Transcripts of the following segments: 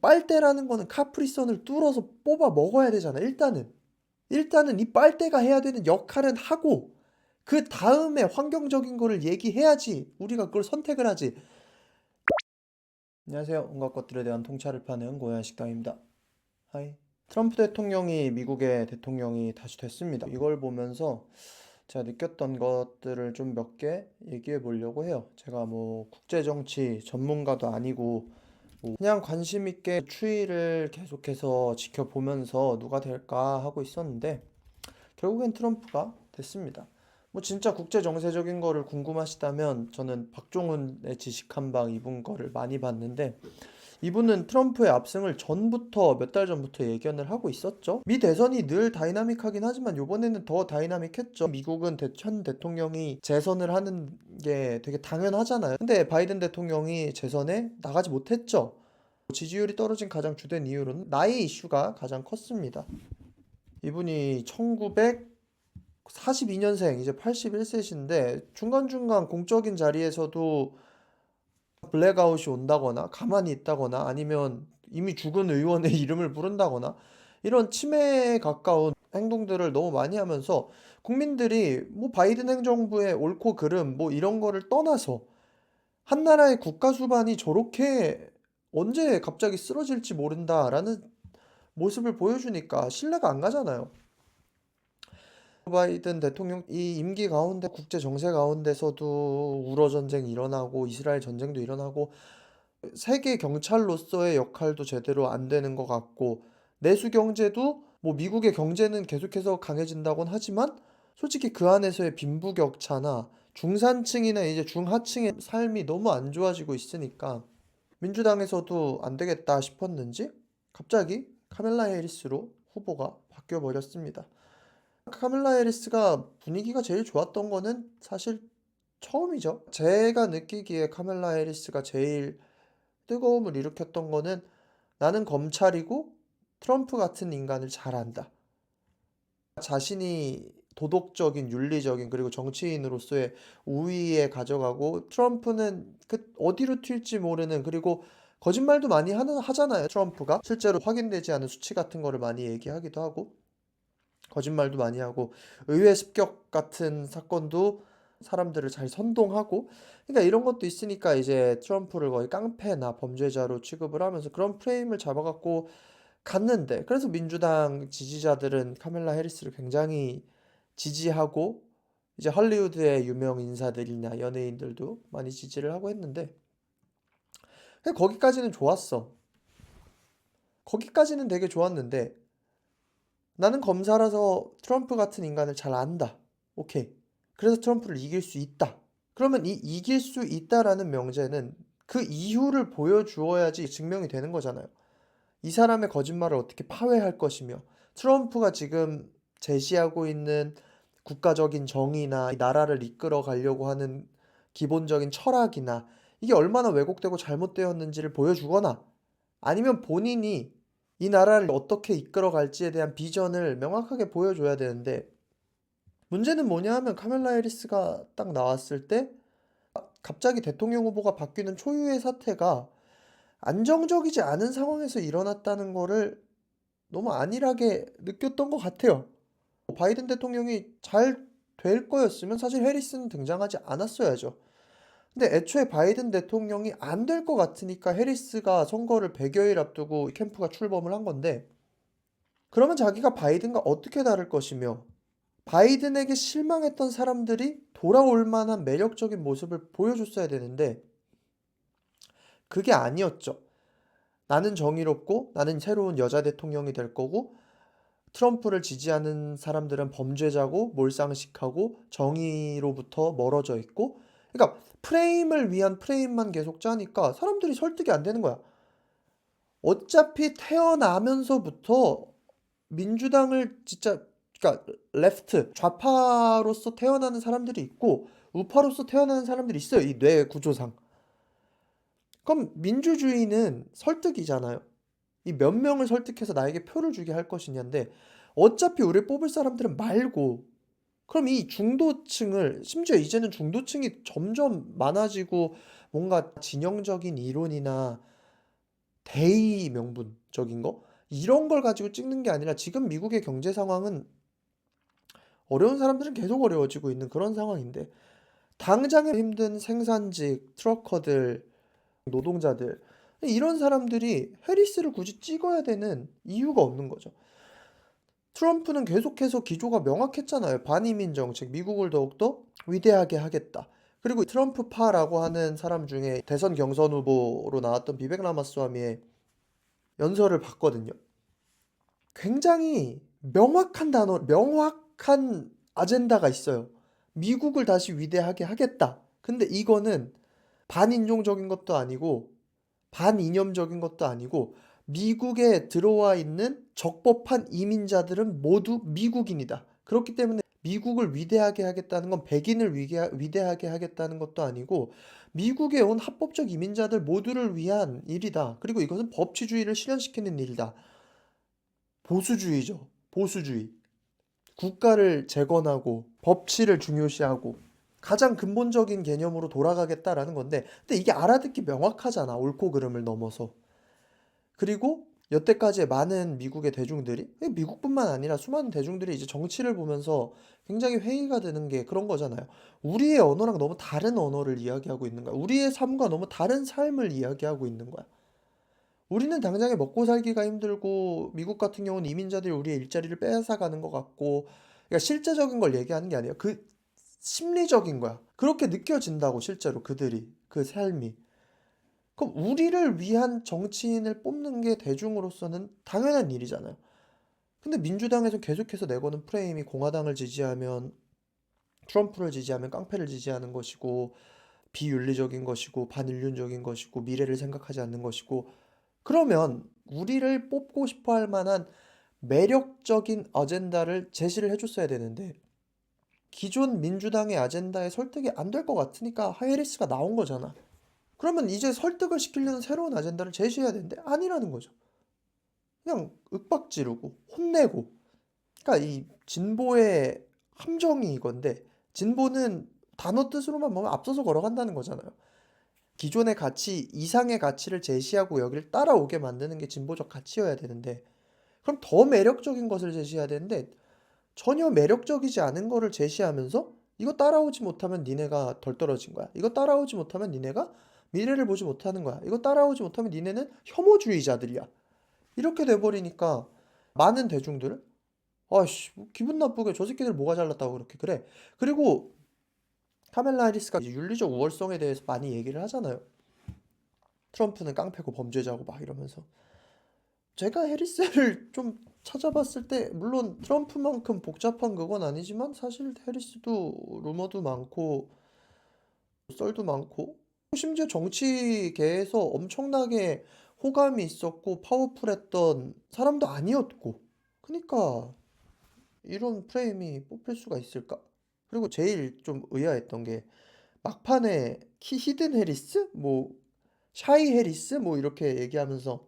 빨대라는 거는 카프리선을 뚫어서 뽑아 먹어야 되잖아. 일단은 이 빨대가 해야 되는 역할은 하고 그 다음에 환경적인 거를 얘기해야지 우리가 그걸 선택을 하지. 안녕하세요. 온갖 것들에 대한 통찰을 파는 고양식당입니다. 하이. 트럼프 대통령이 미국의 대통령이 다시 됐습니다. 이걸 보면서 제가 느꼈던 것들을 좀 몇 개 얘기해 보려고 해요. 제가 뭐 국제정치 전문가도 아니고 그냥 관심 있게 추이를 계속해서 지켜보면서 누가 될까 하고 있었는데 결국엔 트럼프가 됐습니다. 뭐 진짜 국제 정세적인 거를 궁금하시다면 저는 박종훈의 지식 한방 이분 거를 많이 봤는데 이분은 트럼프의 압승을 전부터 몇 달 전부터 예견을 하고 있었죠. 미 대선이 늘 다이나믹하긴 하지만 이번에는 더 다이나믹했죠. 미국은 현 대통령이 재선을 하는 게 되게 당연하잖아요. 근데 바이든 대통령이 재선에 나가지 못했죠. 지지율이 떨어진 가장 주된 이유로는 나이 이슈가 가장 컸습니다. 이분이 1942년생, 이제 81세신데 중간중간 공적인 자리에서도 블랙아웃이 온다거나 가만히 있다거나 아니면 이미 죽은 의원의 이름을 부른다거나 이런 침해에 가까운 행동들을 너무 많이 하면서 국민들이 뭐 바이든 행정부의 옳고 그름 뭐 이런 거를 떠나서 한 나라의 국가 수반이 저렇게 언제 갑자기 쓰러질지 모른다라는 모습을 보여주니까 신뢰가 안 가잖아요. 바이든 대통령 이 임기 가운데 국제 정세 가운데서도 우러 전쟁이 일어나고 이스라엘 전쟁도 일어나고 세계 경찰로서의 역할도 제대로 안 되는 것 같고 내수 경제도 뭐 미국의 경제는 계속해서 강해진다곤 하지만 솔직히 그 안에서의 빈부격차나 중산층이나 이제 중하층의 삶이 너무 안 좋아지고 있으니까 민주당에서도 안 되겠다 싶었는지 갑자기 카멜라 해리스로 후보가 바뀌어 버렸습니다. 카멜라 해리스가 분위기가 제일 좋았던 거는 사실 처음이죠. 제가 느끼기에 카멜라 해리스가 제일 뜨거움을 일으켰던 거는 나는 검찰이고 트럼프 같은 인간을 잘 안다. 자신이 도덕적인, 윤리적인, 그리고 정치인으로서의 우위에 가져가고 트럼프는 그 어디로 튈지 모르는 그리고 거짓말도 많이 하잖아요. 트럼프가 실제로 확인되지 않은 수치 같은 거를 많이 얘기하기도 하고 거짓말도 많이 하고 의회 습격 같은 사건도 사람들을 잘 선동하고 그러니까 이런 것도 있으니까 이제 트럼프를 거의 깡패나 범죄자로 취급을 하면서 그런 프레임을 잡아갖고 갔는데 그래서 민주당 지지자들은 카멜라 해리스를 굉장히 지지하고 이제 할리우드의 유명 인사들이나 연예인들도 많이 지지를 하고 했는데 그냥 거기까지는 좋았어. 거기까지는 되게 좋았는데 나는 검사라서 트럼프 같은 인간을 잘 안다. 오케이. 그래서 트럼프를 이길 수 있다. 그러면 이 이길 수 있다라는 명제는 그 이유를 보여주어야지 증명이 되는 거잖아요. 이 사람의 거짓말을 어떻게 파회할 것이며 트럼프가 지금 제시하고 있는 국가적인 정의나 이 나라를 이끌어 가려고 하는 기본적인 철학이나 이게 얼마나 왜곡되고 잘못되었는지를 보여주거나 아니면 본인이 이 나라를 어떻게 이끌어 갈지에 대한 비전을 명확하게 보여줘야 되는데 문제는 뭐냐 하면 카멜라 해리스가 딱 나왔을 때 갑자기 대통령 후보가 바뀌는 초유의 사태가 안정적이지 않은 상황에서 일어났다는 거를 너무 안일하게 느꼈던 것 같아요. 바이든 대통령이 잘 될 거였으면 사실 해리스는 등장하지 않았어야죠. 근데 애초에 바이든 대통령이 안 될 것 같으니까 해리스가 선거를 100여일 앞두고 캠프가 출범을 한 건데 그러면 자기가 바이든과 어떻게 다를 것이며 바이든에게 실망했던 사람들이 돌아올 만한 매력적인 모습을 보여줬어야 되는데 그게 아니었죠. 나는 정의롭고 나는 새로운 여자 대통령이 될 거고 트럼프를 지지하는 사람들은 범죄자고 몰상식하고 정의로부터 멀어져 있고 그러니까 프레임을 위한 프레임만 계속 짜니까 사람들이 설득이 안 되는 거야. 어차피 태어나면서부터 민주당을 진짜 그러니까 레프트 좌파로서 태어나는 사람들이 있고 우파로서 태어나는 사람들이 있어요. 이 뇌 구조상. 그럼 민주주의는 설득이잖아요. 이 몇 명을 설득해서 나에게 표를 주게 할 것이냐인데 어차피 우리 뽑을 사람들은 말고 그럼 이 중도층을 심지어 이제는 중도층이 점점 많아지고 뭔가 진영적인 이론이나 대의 명분적인 거 이런 걸 가지고 찍는 게 아니라 지금 미국의 경제 상황은 어려운 사람들은 계속 어려워지고 있는 그런 상황인데 당장에 힘든 생산직, 트러커들, 노동자들 이런 사람들이 해리스를 굳이 찍어야 되는 이유가 없는 거죠. 트럼프는 계속해서 기조가 명확했잖아요. 반이민 정책, 미국을 더욱더 위대하게 하겠다. 그리고 트럼프파라고 하는 사람 중에 대선 경선 후보로 나왔던 비백 라마스와미의 연설을 봤거든요. 굉장히 명확한 아젠다가 있어요. 미국을 다시 위대하게 하겠다. 근데 이거는 반인종적인 것도 아니고 반이념적인 것도 아니고 미국에 들어와 있는 적법한 이민자들은 모두 미국인이다. 그렇기 때문에 미국을 위대하게 하겠다는 건 백인을 위대하게 하겠다는 것도 아니고 미국에 온 합법적 이민자들 모두를 위한 일이다. 그리고 이것은 법치주의를 실현시키는 일이다. 보수주의죠. 보수주의. 국가를 재건하고 법치를 중요시하고 가장 근본적인 개념으로 돌아가겠다라는 건데 근데 이게 알아듣기 명확하잖아. 옳고 그름을 넘어서. 그리고 여태까지의 많은 미국의 대중들이 미국뿐만 아니라 수많은 대중들이 이제 정치를 보면서 굉장히 회의가 되는 게 그런 거잖아요. 우리의 언어랑 너무 다른 언어를 이야기하고 있는 거야. 우리의 삶과 너무 다른 삶을 이야기하고 있는 거야. 우리는 당장에 먹고 살기가 힘들고 미국 같은 경우는 이민자들이 우리의 일자리를 뺏어가는 것 같고 그러니까 실제적인 걸 얘기하는 게 아니에요. 그 심리적인 거야. 그렇게 느껴진다고 실제로 그들이 그 삶이. 그럼 우리를 위한 정치인을 뽑는 게 대중으로서는 당연한 일이잖아요. 근데 민주당에서 계속해서 내거는 프레임이 공화당을 지지하면 트럼프를 지지하면 깡패를 지지하는 것이고 비윤리적인 것이고 반인륜적인 것이고 미래를 생각하지 않는 것이고 그러면 우리를 뽑고 싶어 할 만한 매력적인 어젠다를 제시를 해줬어야 되는데 기존 민주당의 아젠다에 설득이 안 될 것 같으니까 해리스가 나온 거잖아. 그러면 이제 설득을 시키려는 새로운 아젠다를 제시해야 되는데 아니라는 거죠. 그냥 윽박지르고 혼내고. 그러니까 이 진보의 함정이 이건데 진보는 단어 뜻으로만 보면 앞서서 걸어간다는 거잖아요. 기존의 가치 이상의 가치를 제시하고 여기를 따라오게 만드는 게 진보적 가치여야 되는데 그럼 더 매력적인 것을 제시해야 되는데 전혀 매력적이지 않은 거를 제시하면서 이거 따라오지 못하면 니네가 덜 떨어진 거야. 이거 따라오지 못하면 니네가 미래를 보지 못하는 거야. 이거 따라오지 못하면 니네는 혐오주의자들이야. 이렇게 돼버리니까 많은 대중들은 아씨 뭐 기분 나쁘게 저 새끼들 뭐가 잘났다고 그렇게 그래. 그리고 카멜라 해리스가 이제 윤리적 우월성에 대해서 많이 얘기를 하잖아요. 트럼프는 깡패고 범죄자고 막 이러면서 제가 해리스를 좀 찾아봤을 때 물론 트럼프만큼 복잡한 그건 아니지만 사실 해리스도 루머도 많고 썰도 많고 심지어 정치계에서 엄청나게 호감이 있었고 파워풀했던 사람도 아니었고 그러니까 이런 프레임이 뽑힐 수가 있을까? 그리고 제일 좀 의아했던 게 막판에 히든 해리스? 뭐 샤이 해리스? 뭐 이렇게 얘기하면서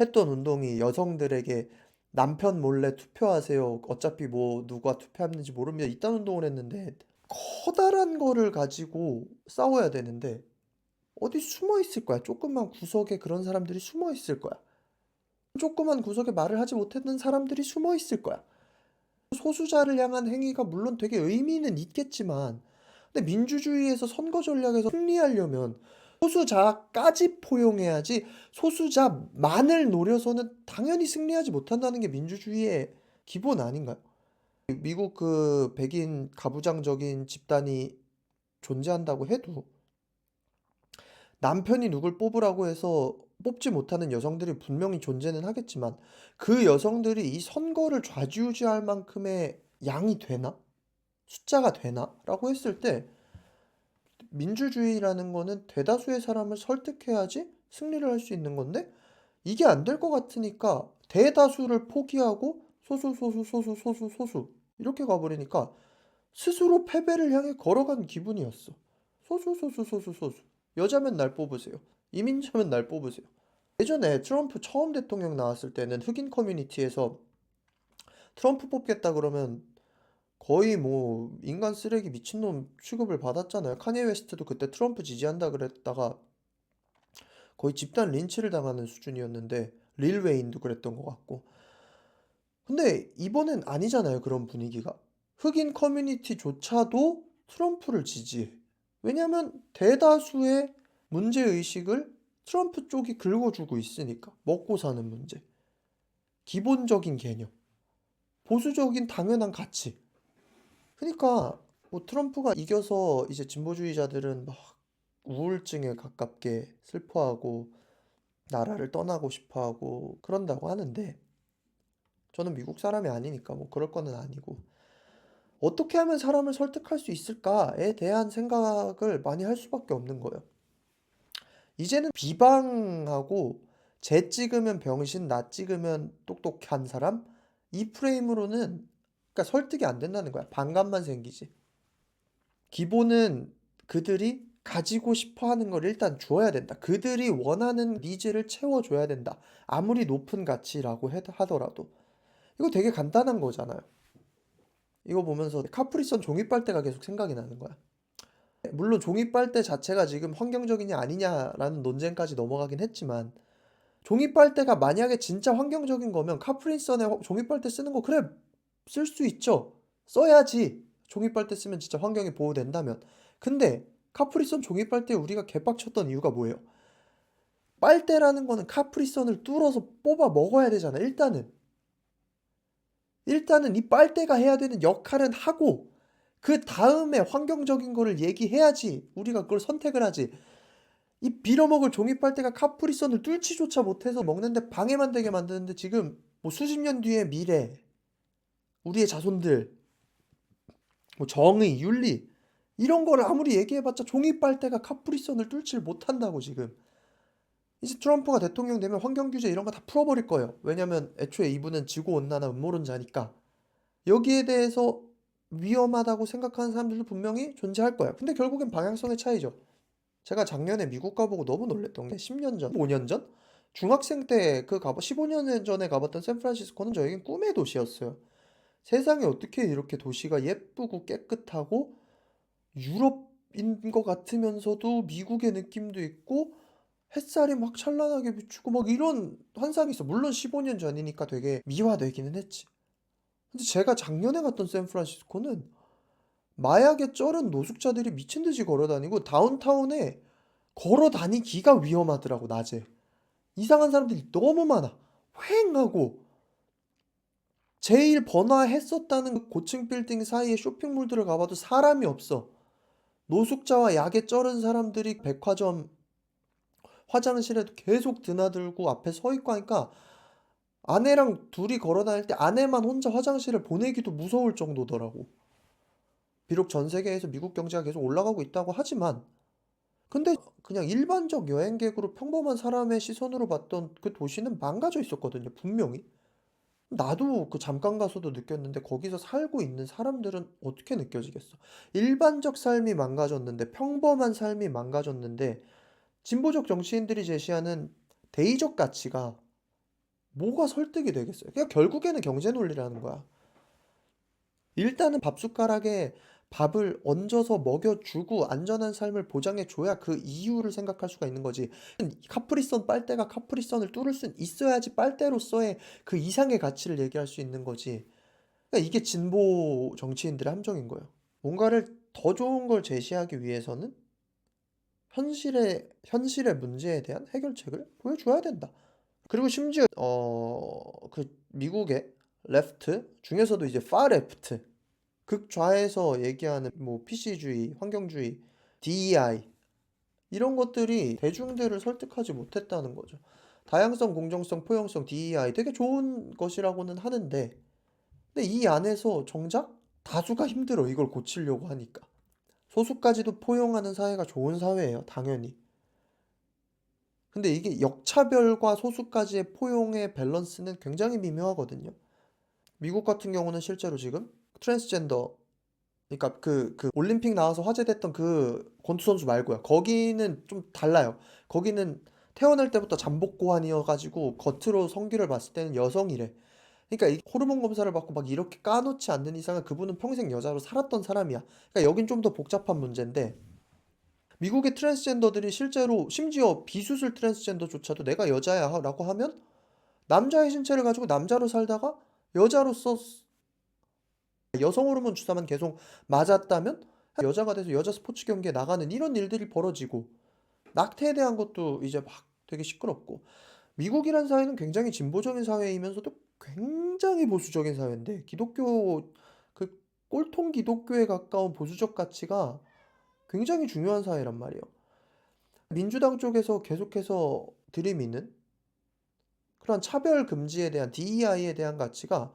했던 운동이 여성들에게 남편 몰래 투표하세요. 어차피 뭐 누가 투표했는지 모릅니다. 이딴 운동을 했는데 커다란 거를 가지고 싸워야 되는데 어디 숨어 있을 거야. 조그만 구석에 그런 사람들이 숨어 있을 거야. 조그만 구석에 말을 하지 못했던 사람들이 숨어 있을 거야. 소수자를 향한 행위가 물론 되게 의미는 있겠지만 근데 민주주의에서 선거 전략에서 승리하려면 소수자까지 포용해야지 소수자만을 노려서는 당연히 승리하지 못한다는 게 민주주의의 기본 아닌가요? 미국 그 백인 가부장적인 집단이 존재한다고 해도 남편이 누굴 뽑으라고 해서 뽑지 못하는 여성들이 분명히 존재는 하겠지만 그 여성들이 이 선거를 좌지우지할 만큼의 양이 되나? 숫자가 되나? 라고 했을 때 민주주의라는 거는 대다수의 사람을 설득해야지 승리를 할 수 있는 건데 이게 안 될 것 같으니까 대다수를 포기하고 소수 이렇게 가버리니까 스스로 패배를 향해 걸어간 기분이었어. 소수. 여자면 날 뽑으세요. 이민자면 날 뽑으세요. 예전에 트럼프 처음 대통령 나왔을 때는 흑인 커뮤니티에서 트럼프 뽑겠다 그러면 거의 뭐 인간 쓰레기 미친놈 취급을 받았잖아요. 카니에 웨스트도 그때 트럼프 지지한다 그랬다가 거의 집단 린치를 당하는 수준이었는데 릴 웨인도 그랬던 것 같고. 근데 이번엔 아니잖아요, 그런 분위기가. 흑인 커뮤니티조차도 트럼프를 지지해. 왜냐면 대다수의 문제의식을 트럼프 쪽이 긁어주고 있으니까. 먹고 사는 문제, 기본적인 개념, 보수적인 당연한 가치. 그러니까 뭐 트럼프가 이겨서 이제 진보주의자들은 막 우울증에 가깝게 슬퍼하고 나라를 떠나고 싶어하고 그런다고 하는데, 저는 미국 사람이 아니니까 뭐 그럴 거는 아니고, 어떻게 하면 사람을 설득할 수 있을까에 대한 생각을 많이 할 수밖에 없는 거예요. 이제는 비방하고 쟤 찍으면 병신, 나 찍으면 똑똑한 사람, 이 프레임으로는 그러니까 설득이 안 된다는 거야. 반감만 생기지. 기본은 그들이 가지고 싶어 하는 걸 일단 줘야 된다. 그들이 원하는 니즈를 채워줘야 된다. 아무리 높은 가치라고 하더라도. 이거 되게 간단한 거잖아요. 이거 보면서 카프리선 종이빨대가 계속 생각이 나는 거야. 물론 종이빨대 자체가 지금 환경적이냐 아니냐라는 논쟁까지 넘어가긴 했지만, 종이빨대가 만약에 진짜 환경적인 거면 카프리선에 종이빨대 쓰는 거 그래, 쓸 수 있죠. 써야지. 종이빨대 쓰면 진짜 환경이 보호된다면. 근데 카프리선 종이빨대에 우리가 개빡쳤던 이유가 뭐예요? 빨대라는 거는 카프리선을 뚫어서 뽑아 먹어야 되잖아. 일단은 이 빨대가 해야 되는 역할은 하고 그 다음에 환경적인 거를 얘기해야지 우리가 그걸 선택을 하지. 이 빌어먹을 종이빨대가 카프리선을 뚫지조차 못해서 먹는데 방해만 되게 만드는데, 지금 뭐 수십 년 뒤의 미래, 우리의 자손들, 뭐 정의, 윤리 이런 거를 아무리 얘기해봤자 종이빨대가 카프리선을 뚫질 못한다고. 지금 이제 트럼프가 대통령 되면 환경규제 이런 거 다 풀어버릴 거예요. 왜냐면 애초에 이분은 지구온난화 음모론자니까. 여기에 대해서 위험하다고 생각하는 사람들도 분명히 존재할 거예요. 근데 결국엔 방향성의 차이죠. 제가 작년에 미국 가보고 너무 놀랬던 게 10년 전, 5년 전? 중학생 때 15년 전에 가봤던 샌프란시스코는 저에겐 꿈의 도시였어요. 세상에 어떻게 이렇게 도시가 예쁘고 깨끗하고 유럽인 것 같으면서도 미국의 느낌도 있고 햇살이 막 찬란하게 비추고 막 이런 환상이 있어. 물론 15년 전이니까 되게 미화되기는 했지. 근데 제가 작년에 갔던 샌프란시스코는 마약에 쩔은 노숙자들이 미친 듯이 걸어 다니고 다운타운에 걸어 다니기가 위험하더라고, 낮에. 이상한 사람들이 너무 많아. 휑하고 제일 번화했었다는 그 고층 빌딩 사이에 쇼핑몰들을 가봐도 사람이 없어. 노숙자와 약에 쩔은 사람들이 백화점 화장실에도 계속 드나들고 앞에 서 있고 하니까 아내랑 둘이 걸어 다닐 때 아내만 혼자 화장실을 보내기도 무서울 정도더라고. 비록 전 세계에서 미국 경제가 계속 올라가고 있다고 하지만, 근데 그냥 일반적 여행객으로 평범한 사람의 시선으로 봤던 그 도시는 망가져 있었거든요, 분명히. 나도 그 잠깐 가서도 느꼈는데 거기서 살고 있는 사람들은 어떻게 느껴지겠어? 일반적 삶이 망가졌는데, 평범한 삶이 망가졌는데, 진보적 정치인들이 제시하는 대의적 가치가 뭐가 설득이 되겠어요? 그냥 결국에는 경제 논리라는 거야. 일단은 밥숟가락에 밥을 얹어서 먹여주고 안전한 삶을 보장해줘야 그 이유를 생각할 수가 있는 거지. 카프리선 빨대가 카프리선을 뚫을 순 있어야지 빨대로서의 그 이상의 가치를 얘기할 수 있는 거지. 그러니까 이게 진보 정치인들의 함정인 거예요. 뭔가를 더 좋은 걸 제시하기 위해서는 현실의 문제에 대한 해결책을 보여줘야 된다. 그리고 심지어 그 미국의 레프트 중에서도 이제 파 레프트, 극좌에서 얘기하는 뭐 PC주의, 환경주의, DEI 이런 것들이 대중들을 설득하지 못했다는 거죠. 다양성, 공정성, 포용성, DEI 되게 좋은 것이라고는 하는데, 근데 이 안에서 정작 다수가 힘들어, 이걸 고치려고 하니까. 소수까지도 포용하는 사회가 좋은 사회예요, 당연히. 근데 이게 역차별과 소수까지의 포용의 밸런스는 굉장히 미묘하거든요. 미국 같은 경우는 실제로 지금 트랜스젠더, 그러니까 그 올림픽 나와서 화제됐던 그 권투 선수 말고요. 거기는 좀 달라요. 거기는 태어날 때부터 잠복고환이어가지고 겉으로 성기를 봤을 때는 여성이래. 그러니까 이 호르몬 검사를 받고 막 이렇게 까놓지 않는 이상은 그분은 평생 여자로 살았던 사람이야. 그러니까 여긴 좀 더 복잡한 문제인데, 미국의 트랜스젠더들이 실제로 심지어 비수술 트랜스젠더조차도 내가 여자야 라고 하면 남자의 신체를 가지고 남자로 살다가 여자로서 여성 호르몬 주사만 계속 맞았다면 여자가 돼서 여자 스포츠 경기에 나가는 이런 일들이 벌어지고, 낙태에 대한 것도 이제 막 되게 시끄럽고. 미국이란 사회는 굉장히 진보적인 사회이면서도 굉장히 보수적인 사회인데, 기독교 그 꼴통 기독교에 가까운 보수적 가치가 굉장히 중요한 사회란 말이에요. 민주당 쪽에서 계속해서 들이미는 그런 차별 금지에 대한 DEI에 대한 가치가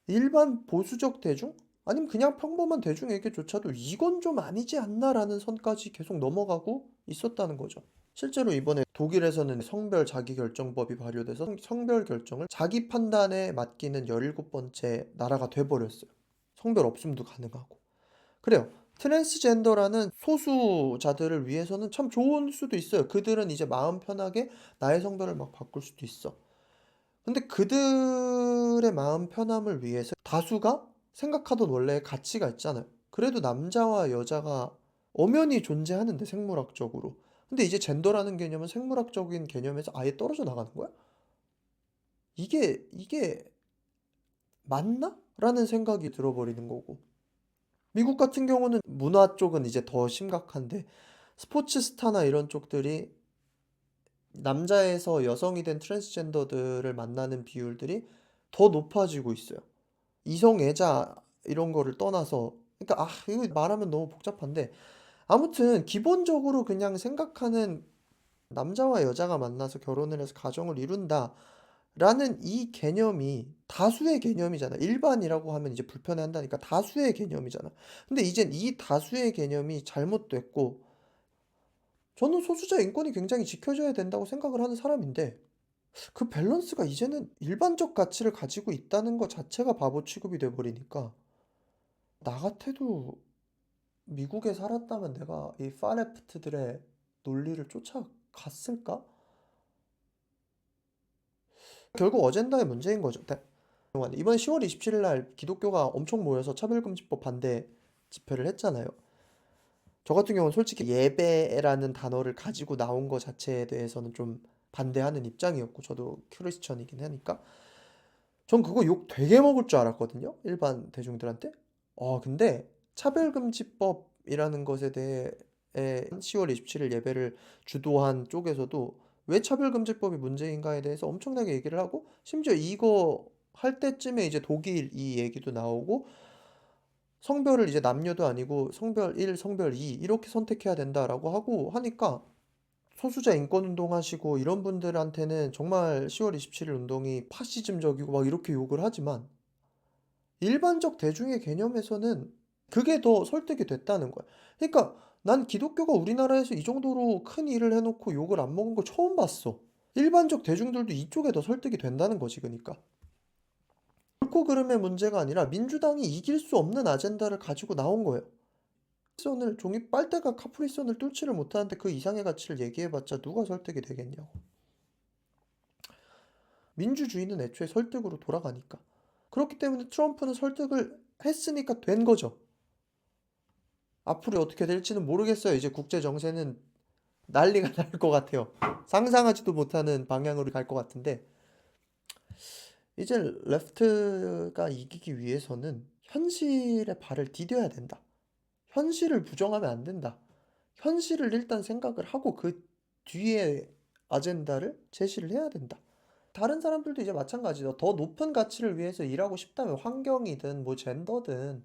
일반 보수적 대중? 아니면 그냥 평범한 대중에게조차도 이건 좀 아니지 않나라는 선까지 계속 넘어가고 있었다는 거죠. 실제로 이번에 독일에서는 성별 자기결정법이 발효돼서 성별 결정을 자기 판단에 맡기는 17번째 나라가 돼버렸어요. 성별 없음도 가능하고. 그래요. 트랜스젠더라는 소수자들을 위해서는 참 좋은 수도 있어요. 그들은 이제 마음 편하게 나의 성별을 막 바꿀 수도 있어. 근데 그들의 마음 편함을 위해서 다수가 생각하던 원래의 가치가 있잖아요. 그래도 남자와 여자가 엄연히 존재하는데, 생물학적으로. 근데 이제 젠더라는 개념은 생물학적인 개념에서 아예 떨어져 나가는 거야? 이게 맞나? 라는 생각이 들어버리는 거고. 미국 같은 경우는 문화 쪽은 이제 더 심각한데, 스포츠 스타나 이런 쪽들이 남자에서 여성이 된 트랜스젠더들을 만나는 비율들이 더 높아지고 있어요. 이성애자 이런 거를 떠나서, 그러니까 이거 말하면 너무 복잡한데, 아무튼 기본적으로 그냥 생각하는 남자와 여자가 만나서 결혼을 해서 가정을 이룬다라는 이 개념이 다수의 개념이잖아. 일반이라고 하면 이제 불편해한다니까 다수의 개념이잖아. 근데 이젠 이 다수의 개념이 잘못됐고, 저는 소수자 인권이 굉장히 지켜져야 된다고 생각을 하는 사람인데, 그 밸런스가 이제는 일반적 가치를 가지고 있다는 것 자체가 바보 취급이 돼 버리니까, 나 같아도 미국에 살았다면 내가 이 파레프트들의 논리를 쫓아갔을까? 결국 어젠다의 문제인 거죠. 이번 10월 27일 날 기독교가 엄청 모여서 차별금지법 반대 집회를 했잖아요. 저 같은 경우는 솔직히 예배라는 단어를 가지고 나온 것 자체에 대해서는 좀 반대하는 입장이었고, 저도 크리스천이긴 하니까 전 그거 욕 되게 먹을 줄 알았거든요, 일반 대중들한테. 근데 차별금지법이라는 것에 대해 10월 27일 예배를 주도한 쪽에서도 왜 차별금지법이 문제인가에 대해서 엄청나게 얘기를 하고, 심지어 이거 할 때쯤에 이제 독일 이 얘기도 나오고, 성별을 이제 남녀도 아니고 성별 1, 성별 2 이렇게 선택해야 된다라고 하고 하니까, 소수자 인권 운동하시고 이런 분들한테는 정말 10월 27일 운동이 파시즘적이고 막 이렇게 욕을 하지만, 일반적 대중의 개념에서는 그게 더 설득이 됐다는 거야. 그러니까 난 기독교가 우리나라에서 이 정도로 큰 일을 해놓고 욕을 안 먹은 거 처음 봤어. 일반적 대중들도 이쪽에 더 설득이 된다는 거지, 그러니까. 옳고 그름의 문제가 아니라 민주당이 이길 수 없는 아젠다를 가지고 나온 거예요. 선을 종이 빨대가 카프리선을 뚫지를 못하는데 그 이상의 가치를 얘기해봤자 누가 설득이 되겠냐고. 민주주의는 애초에 설득으로 돌아가니까. 그렇기 때문에 트럼프는 설득을 했으니까 된 거죠. 앞으로 어떻게 될지는 모르겠어요. 이제 국제 정세는 난리가 날 것 같아요. 상상하지도 못하는 방향으로 갈 것 같은데, 이제 레프트가 이기기 위해서는 현실에 발을 디뎌야 된다. 현실을 부정하면 안 된다. 현실을 일단 생각을 하고 그 뒤에 아젠다를 제시를 해야 된다. 다른 사람들도 이제 마찬가지죠. 더 높은 가치를 위해서 일하고 싶다면 환경이든 뭐 젠더든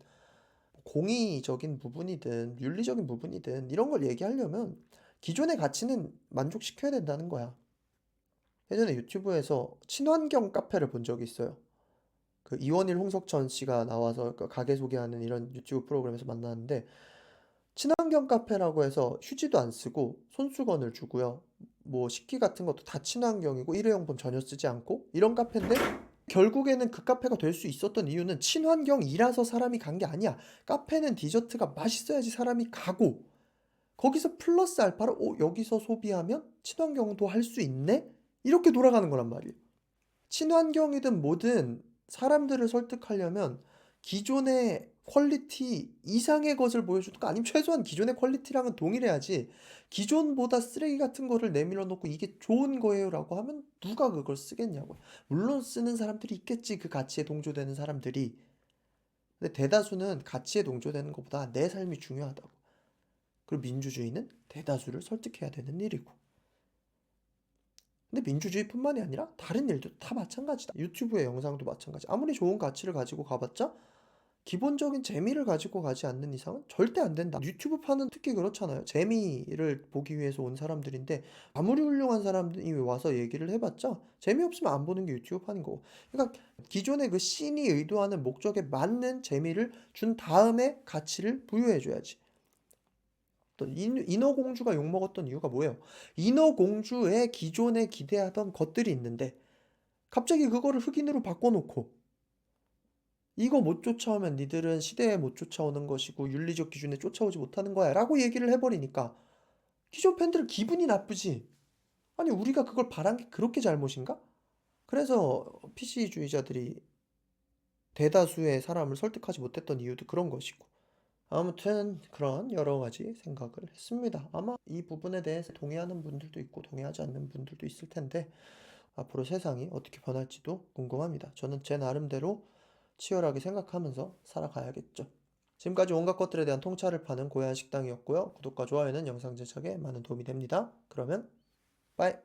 공의적인 부분이든 윤리적인 부분이든 이런 걸 얘기하려면 기존의 가치는 만족시켜야 된다는 거야. 예전에 유튜브에서 친환경 카페를 본 적이 있어요. 그 이원일 홍석천 씨가 나와서 그 가게 소개하는 이런 유튜브 프로그램에서 만났는데, 친환경 카페라고 해서 휴지도 안 쓰고 손수건을 주고요. 뭐 식기 같은 것도 다 친환경이고 일회용품 전혀 쓰지 않고 이런 카페인데, 결국에는 그 카페가 될 수 있었던 이유는 친환경이라서 사람이 간 게 아니야. 카페는 디저트가 맛있어야지 사람이 가고, 거기서 플러스 알파로 여기서 소비하면 친환경도 할 수 있네? 이렇게 돌아가는 거란 말이에요. 친환경이든 뭐든 사람들을 설득하려면 기존의 퀄리티 이상의 것을 보여주든가 아니면 최소한 기존의 퀄리티랑은 동일해야지 기존보다 쓰레기 같은 거를 내밀어 놓고 "이게 좋은 거예요."라고 하면 누가 그걸 쓰겠냐고요. 물론 쓰는 사람들이 있겠지, 그 가치에 동조되는 사람들이. 근데 대다수는 가치에 동조되는 것보다 내 삶이 중요하다고. 그리고 민주주의는 대다수를 설득해야 되는 일이고. 근데 민주주의뿐만이 아니라 다른 일도 다 마찬가지다. 유튜브의 영상도 마찬가지. 아무리 좋은 가치를 가지고 가봤자 기본적인 재미를 가지고 가지 않는 이상은 절대 안 된다. 유튜브파는 특히 그렇잖아요. 재미를 보기 위해서 온 사람들인데 아무리 훌륭한 사람이 와서 얘기를 해봤자 재미없으면 안 보는 게 유튜브파인 거고. 그러니까 기존의 그 씬이 의도하는 목적에 맞는 재미를 준 다음에 가치를 부여해줘야지. 또 인어공주가 욕먹었던 이유가 뭐예요? 인어공주의 기존에 기대하던 것들이 있는데 갑자기 그거를 흑인으로 바꿔놓고 "이거 못 쫓아오면 니들은 시대에 못 쫓아오는 것이고 윤리적 기준에 쫓아오지 못하는 거야." 라고 얘기를 해 버리니까 기존 팬들은 기분이 나쁘지. 아니 우리가 그걸 바란 게 그렇게 잘못인가? 그래서 PC주의자들이 대다수의 사람을 설득하지 못했던 이유도 그런 것이고. 아무튼 그런 여러 가지 생각을 했습니다. 아마 이 부분에 대해서 동의하는 분들도 있고 동의하지 않는 분들도 있을 텐데 앞으로 세상이 어떻게 변할지도 궁금합니다. 저는 제 나름대로 치열하게 생각하면서 살아가야겠죠. 지금까지 온갖 것들에 대한 통찰을 파는 고야한 식당이었고요. 구독과 좋아요는 영상 제작에 많은 도움이 됩니다. 그러면 빠이.